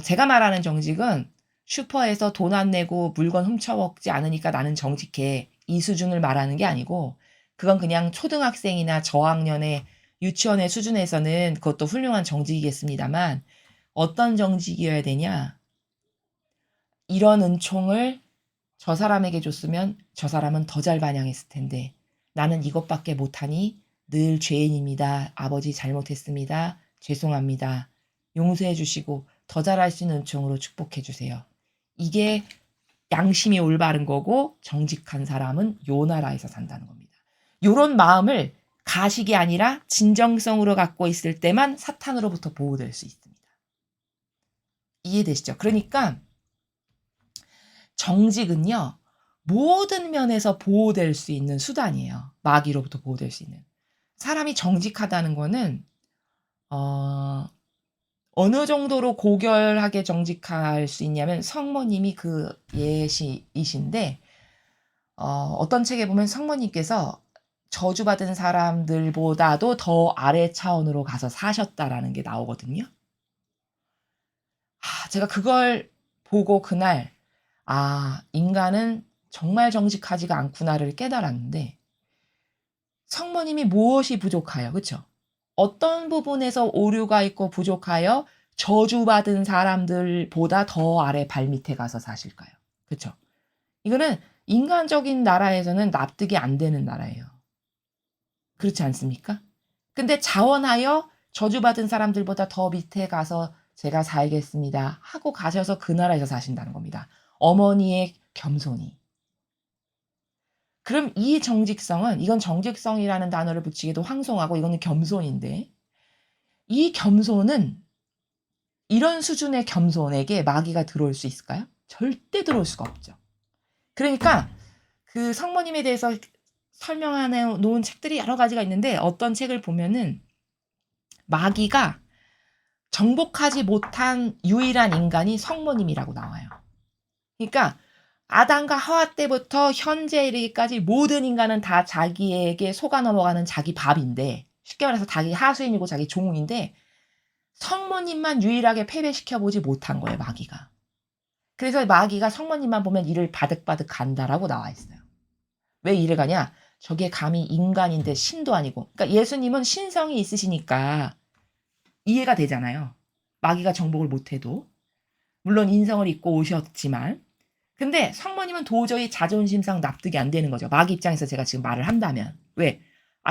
제가 말하는 정직은 슈퍼에서 돈 안 내고 물건 훔쳐 먹지 않으니까 나는 정직해. 이 수준을 말하는 게 아니고 그건 그냥 초등학생이나 저학년의 유치원의 수준에서는 그것도 훌륭한 정직이겠습니다만 어떤 정직이어야 되냐? 이런 은총을 저 사람에게 줬으면 저 사람은 더 잘 반영했을 텐데 나는 이것밖에 못하니 늘 죄인입니다. 아버지 잘못했습니다. 죄송합니다. 용서해 주시고 더 잘할 수 있는 은총으로 축복해 주세요. 이게 양심이 올바른 거고 정직한 사람은 요 나라에서 산다는 겁니다. 요런 마음을 가식이 아니라 진정성으로 갖고 있을 때만 사탄으로부터 보호될 수 있습니다. 이해되시죠? 그러니까 정직은요. 모든 면에서 보호될 수 있는 수단이에요. 마귀로부터 보호될 수 있는. 사람이 정직하다는 거는 어 어느 정도로 고결하게 정직할 수 있냐면 성모님이 그 예시이신데 어떤 책에 보면 성모님께서 저주받은 사람들보다도 더 아래 차원으로 가서 사셨다라는 게 나오거든요. 제가 그걸 보고 그날 '아 인간은 정말 정직하지가 않구나.'를 깨달았는데 성모님이 무엇이 부족하여 그쵸? 어떤 부분에서 오류가 있고 부족하여 저주받은 사람들보다 더 아래 발밑에 가서 사실까요? 그쵸? 이거는 인간적인 나라에서는 납득이 안 되는 나라예요. 그렇지 않습니까? 근데 자원하여 저주받은 사람들보다 더 밑에 가서 "제가 살겠습니다." 하고 가셔서 그 나라에서 사신다는 겁니다. 어머니의 겸손이. 그럼 이 정직성은 이건 정직성이라는 단어를 붙이기도 황송하고 이거는 겸손인데 이 겸손은 이런 수준의 겸손에게 마귀가 들어올 수 있을까요? 절대 들어올 수가 없죠. 그러니까 그 성모님에 대해서 설명해 놓은 책들이 여러 가지가 있는데 어떤 책을 보면은 마귀가 정복하지 못한 유일한 인간이 성모님이라고 나와요. 그러니까 아담과 하와 때부터 현재에 이르기까지 모든 인간은 다 자기에게 속아 넘어가는 자기 밥인데 쉽게 말해서 자기 하수인이고 자기 종인데 성모님만 유일하게 패배시켜 보지 못한 거예요, 마귀가. 그래서 마귀가 성모님만 보면 이를 바득바득 간다라고 나와 있어요. 왜 이를 가냐? 저게 감히 인간인데 신도 아니고. 그러니까 예수님은 신성이 있으시니까 이해가 되잖아요. 마귀가 정복을 못 해도. 물론 인성을 입고 오셨지만. 근데 성모님은 도저히 자존심상 납득이 안 되는 거죠. 마귀 입장에서 제가 지금 말을 한다면. 왜?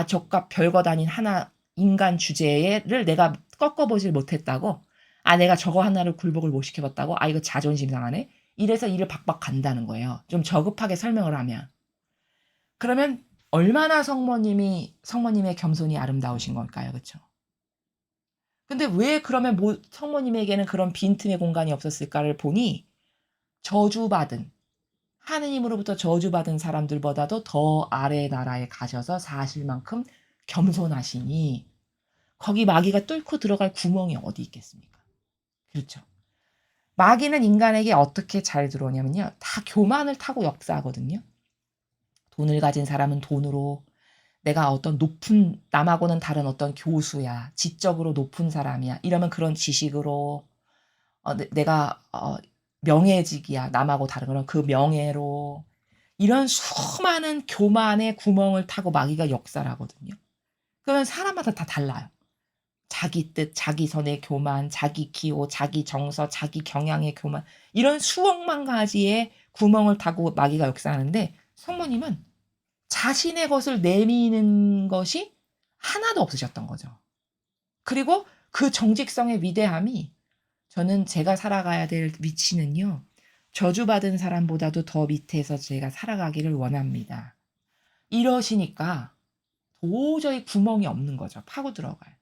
저깟 별것 아닌 하나 인간 주제를 내가 꺾어보질 못했다고? 내가 저거 하나를 굴복을 못 시켜봤다고? 이거 자존심 상하네? 이래서 이를 박박 간다는 거예요. 좀 저급하게 설명을 하면. 그러면 얼마나 성모님의 겸손이 아름다우신 걸까요? 그쵸? 근데 왜 그러면 성모님에게는 그런 빈틈의 공간이 없었을까를 보니 저주받은 하느님으로부터 저주받은 사람들보다도 더 아래 나라에 가셔서 사실 만큼 겸손하시니 거기 마귀가 뚫고 들어갈 구멍이 어디 있겠습니까? 그렇죠. 마귀는 인간에게 어떻게 잘 들어오냐면요. 다 교만을 타고 역사하거든요. 돈을 가진 사람은 돈으로, 내가 어떤 높은, 남하고는 다른 어떤 교수야, 지적으로 높은 사람이야, 이러면 그런 지식으로, 내가 명예직이야, 남하고 다른 그런 그 명예로, 이런 수많은 교만의 구멍을 타고 마귀가 역사를 하거든요. 그러면 사람마다 다 달라요. 자기 뜻, 자기 선의 교만, 자기 기호, 자기 정서, 자기 경향의 교만, 이런 수억만 가지의 구멍을 타고 마귀가 역사하는데 성모님은 자신의 것을 내미는 것이 하나도 없으셨던 거죠. 그리고 그 정직성의 위대함이, 저는 제가 살아가야 될 위치는요, 저주받은 사람보다도 더 밑에서 제가 살아가기를 원합니다. 이러시니까 도저히 구멍이 없는 거죠. 파고 들어가요.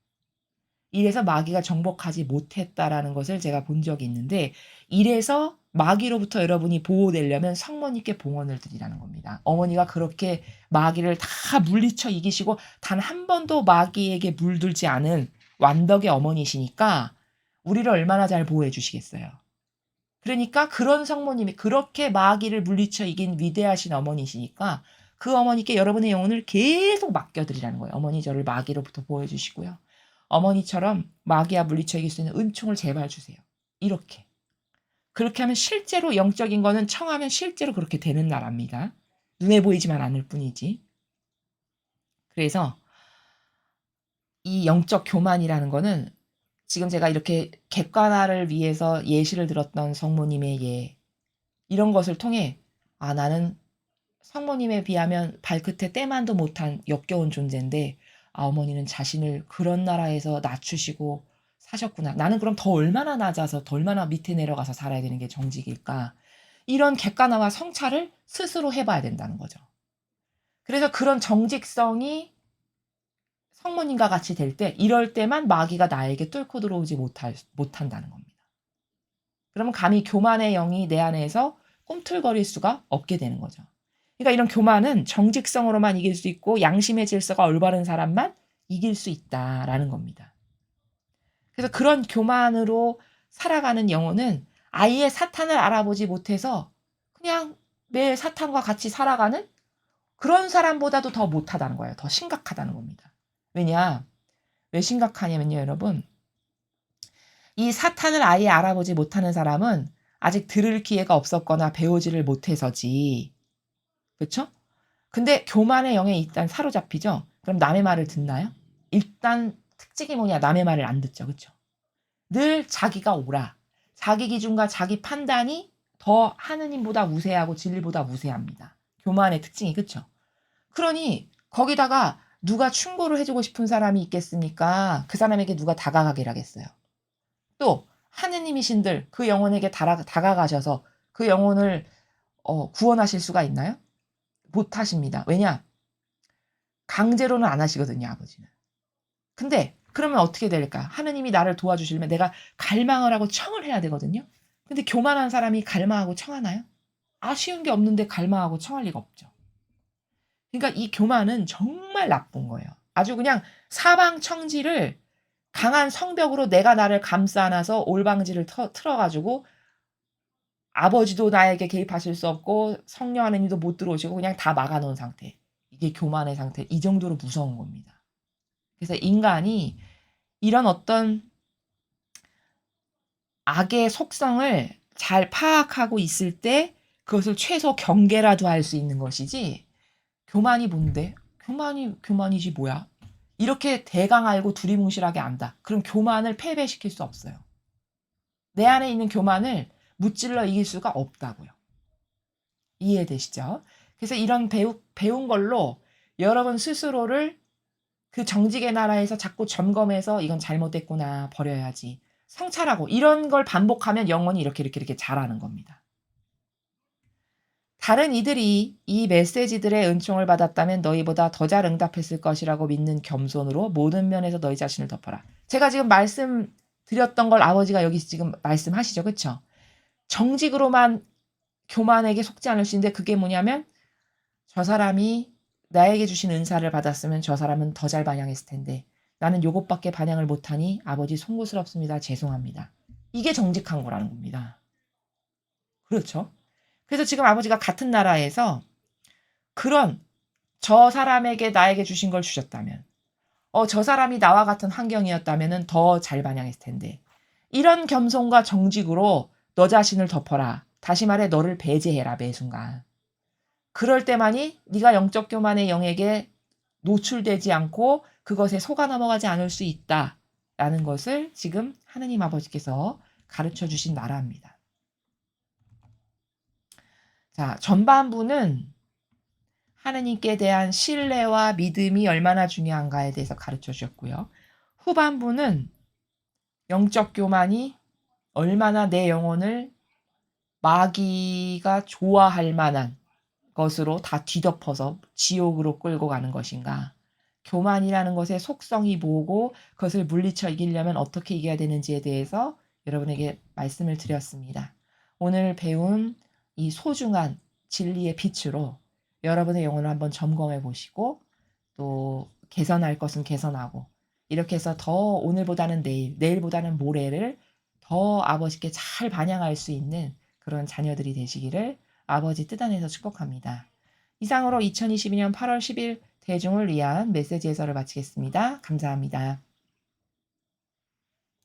이래서 마귀가 정복하지 못했다라는 것을 제가 본 적이 있는데, 이래서 마귀로부터 여러분이 보호되려면 성모님께 봉헌을 드리라는 겁니다. 어머니가 그렇게 마귀를 다 물리쳐 이기시고 단 한 번도 마귀에게 물들지 않은 완덕의 어머니시니까 우리를 얼마나 잘 보호해 주시겠어요. 그러니까 그런 성모님이 그렇게 마귀를 물리쳐 이긴 위대하신 어머니시니까 그 어머니께 여러분의 영혼을 계속 맡겨드리라는 거예요. 어머니, 저를 마귀로부터 보호해 주시고요. 어머니처럼 마귀와 물리쳐 이길 수 있는 은총을 제발 주세요. 이렇게. 그렇게 하면 실제로 영적인 거는 청하면 실제로 그렇게 되는 나라입니다. 눈에 보이지만 않을 뿐이지. 그래서 이 영적 교만이라는 거는 지금 제가 이렇게 객관화를 위해서 예시를 들었던 성모님의 예, 이런 것을 통해 나는 성모님에 비하면 발끝에 때만도 못한 역겨운 존재인데 어머니는 자신을 그런 나라에서 낮추시고 사셨구나. 나는 그럼 더 얼마나 낮아서 더 얼마나 밑에 내려가서 살아야 되는 게 정직일까. 이런 객관화와 성찰을 스스로 해봐야 된다는 거죠. 그래서 그런 정직성이 성모님과 같이 될 때, 이럴 때만 마귀가 나에게 뚫고 들어오지 못한다는 겁니다. 그러면 감히 교만의 영이 내 안에서 꿈틀거릴 수가 없게 되는 거죠. 그러니까 이런 교만은 정직성으로만 이길 수 있고 양심의 질서가 올바른 사람만 이길 수 있다라는 겁니다. 그래서 그런 교만으로 살아가는 영혼은 아예 사탄을 알아보지 못해서 그냥 매일 사탄과 같이 살아가는 그런 사람보다도 더 못하다는 거예요. 더 심각하다는 겁니다. 왜 심각하냐면요, 여러분. 이 사탄을 아예 알아보지 못하는 사람은 아직 들을 기회가 없었거나 배우지를 못해서지. 그렇죠? 근데 교만의 영에 일단 사로잡히죠. 그럼 남의 말을 듣나요? 일단 특징이 뭐냐? 남의 말을 안 듣죠. 그렇죠? 늘 자기가 옳아. 자기 기준과 자기 판단이 더 하느님보다 우세하고 진리보다 우세합니다. 교만의 특징이. 그렇죠? 그러니 거기다가 누가 충고를 해주고 싶은 사람이 있겠습니까? 그 사람에게 누가 다가가길 하겠어요. 또 하느님이신들 그 영혼에게 다가가셔서 그 영혼을 구원하실 수가 있나요? 못하십니다. 왜냐? 강제로는 안 하시거든요, 아버지는. 근데 그러면 어떻게 될까? 하느님이 나를 도와주시려면 내가 갈망을 하고 청을 해야 되거든요. 근데 교만한 사람이 갈망하고 청하나요? 아쉬운 게 없는데 갈망하고 청할 리가 없죠. 그러니까 이 교만은 정말 나쁜 거예요. 아주 그냥 사방청지를 강한 성벽으로 내가 나를 감싸 안아서 올방지를 틀어가지고 아버지도 나에게 개입하실 수 없고 성령 하느님도 못 들어오시고 그냥 다 막아놓은 상태. 이게 교만의 상태. 이 정도로 무서운 겁니다. 그래서 인간이 이런 어떤 악의 속성을 잘 파악하고 있을 때 그것을 최소 경계라도 할 수 있는 것이지, 교만이 뭔데? 교만이지 뭐야? 이렇게 대강 알고 두리뭉실하게 안다. 그럼 교만을 패배시킬 수 없어요. 내 안에 있는 교만을 무찔러 이길 수가 없다고요. 이해되시죠? 그래서 이런 배운 걸로 여러분 스스로를 그 정직의 나라에서 자꾸 점검해서 이건 잘못됐구나, 버려야지, 성찰하고 이런 걸 반복하면 영혼이 이렇게 자라는 겁니다. 다른 이들이 이 메시지들의 은총을 받았다면 너희보다 더 잘 응답했을 것이라고 믿는 겸손으로 모든 면에서 너희 자신을 덮어라. 제가 지금 말씀드렸던 걸 아버지가 여기 지금 말씀하시죠. 그쵸? 정직으로만 교만에게 속지 않을 수 있는데 그게 뭐냐면 저 사람이 나에게 주신 은사를 받았으면 저 사람은 더 잘 반영했을 텐데 나는 요것밖에 반영을 못하니 아버지 송구스럽습니다. 죄송합니다. 이게 정직한 거라는 겁니다. 그렇죠? 그래서 지금 아버지가 같은 나라에서 그런 저 사람에게 나에게 주신 걸 주셨다면 저 사람이 나와 같은 환경이었다면 더 잘 반영했을 텐데 이런 겸손과 정직으로 너 자신을 덮어라. 다시 말해 너를 배제해라 매 순간. 그럴 때만이 네가 영적 교만의 영에게 노출되지 않고 그것에 속아 넘어가지 않을 수 있다라는 것을 지금 하느님 아버지께서 가르쳐 주신 나라입니다. 자, 전반부는 하느님께 대한 신뢰와 믿음이 얼마나 중요한가에 대해서 가르쳐 주셨고요. 후반부는 영적 교만이 얼마나 내 영혼을 마귀가 좋아할 만한 것으로 다 뒤덮어서 지옥으로 끌고 가는 것인가. 교만이라는 것의 속성이 뭐고 그것을 물리쳐 이기려면 어떻게 이겨야 되는지에 대해서 여러분에게 말씀을 드렸습니다. 오늘 배운 이 소중한 진리의 빛으로 여러분의 영혼을 한번 점검해 보시고 또 개선할 것은 개선하고 이렇게 해서 더 오늘보다는 내일, 내일보다는 모레를 더 아버지께 잘 반영할 수 있는 그런 자녀들이 되시기를 아버지 뜻 안에서 축복합니다. 이상으로 2022년 8월 10일 대중을 위한 메시지 해설을 마치겠습니다. 감사합니다.